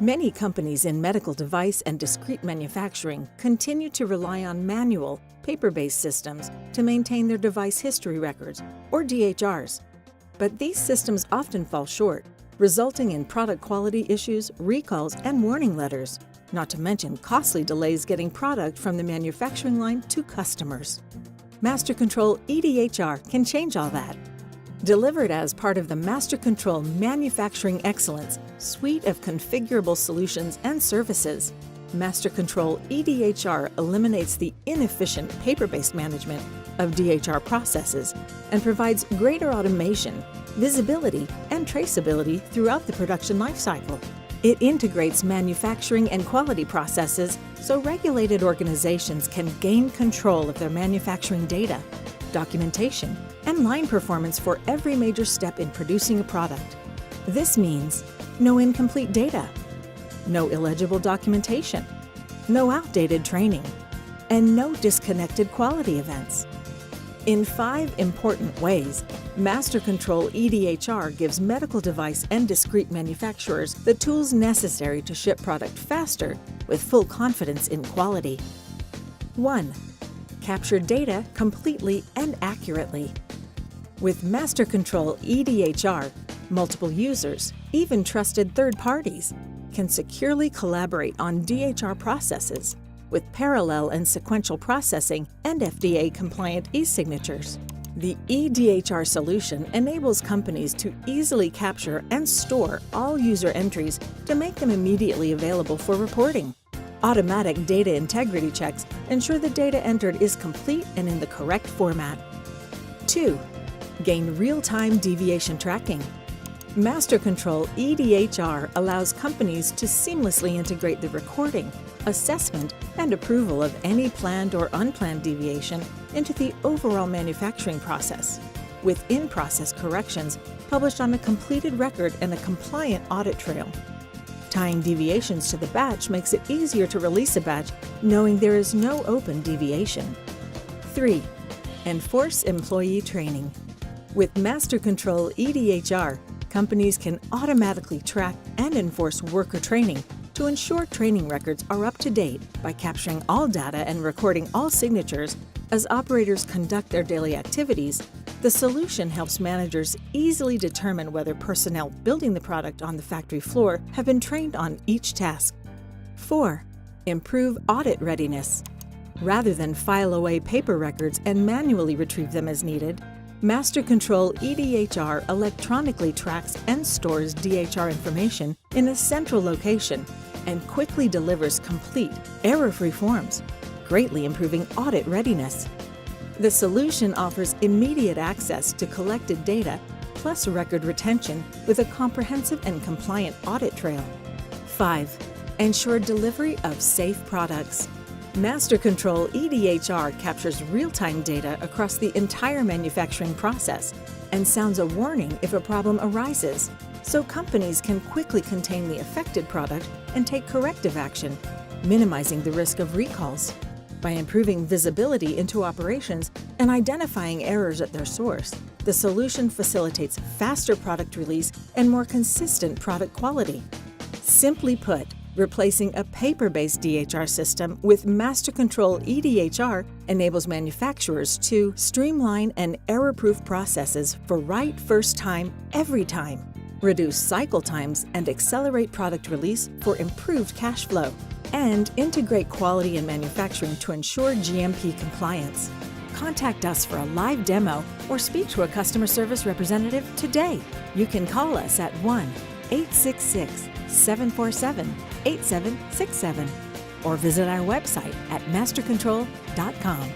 Many companies in medical device and discrete manufacturing continue to rely on manual, paper-based systems to maintain their device history records, or DHRs. But these systems often fall short, resulting in product quality issues, recalls, and warning letters, not to mention costly delays getting product from the manufacturing line to customers. MasterControl eDHR can change all that. Delivered as part of the MasterControl Manufacturing Excellence suite of configurable solutions and services, MasterControl eDHR eliminates the inefficient paper-based management of DHR processes and provides greater automation, visibility, and traceability throughout the production lifecycle. It integrates manufacturing and quality processes so regulated organizations can gain control of their manufacturing data, documentation, and line performance for every major step in producing a product. This means no incomplete data, no illegible documentation, no outdated training, and no disconnected quality events. In 5 important ways, MasterControl eDHR gives medical device and discrete manufacturers the tools necessary to ship product faster with full confidence in quality. 1. Capture data completely and accurately. With MasterControl eDHR, multiple users, even trusted third parties, can securely collaborate on DHR processes with parallel and sequential processing and FDA-compliant e-signatures. The eDHR solution enables companies to easily capture and store all user entries to make them immediately available for reporting. Automatic data integrity checks ensure the data entered is complete and in the correct format. 2. Gain real-time deviation tracking. MasterControl eDHR allows companies to seamlessly integrate the recording, assessment, and approval of any planned or unplanned deviation into the overall manufacturing process, with in-process corrections published on a completed record and a compliant audit trail. Tying deviations to the batch makes it easier to release a batch knowing there is no open deviation. 3. Enforce employee training. With MasterControl eDHR, companies can automatically track and enforce worker training to ensure training records are up to date by capturing all data and recording all signatures as operators conduct their daily activities. The solution helps managers easily determine whether personnel building the product on the factory floor have been trained on each task. 4. Improve audit readiness. Rather than file away paper records and manually retrieve them as needed, MasterControl eDHR electronically tracks and stores DHR information in a central location and quickly delivers complete, error-free forms, greatly improving audit readiness. The solution offers immediate access to collected data plus record retention with a comprehensive and compliant audit trail. 5. Ensure delivery of safe products. MasterControl eDHR captures real-time data across the entire manufacturing process and sounds a warning if a problem arises, so companies can quickly contain the affected product and take corrective action, minimizing the risk of recalls. By improving visibility into operations and identifying errors at their source, the solution facilitates faster product release and more consistent product quality. Simply put, replacing a paper-based DHR system with MasterControl eDHR enables manufacturers to streamline and error-proof processes for right first time, every time, reduce cycle times and accelerate product release for improved cash flow, and integrate quality in manufacturing to ensure GMP compliance. Contact us for a live demo or speak to a customer service representative today. You can call us at 1-866-747-8767 or visit our website at mastercontrol.com.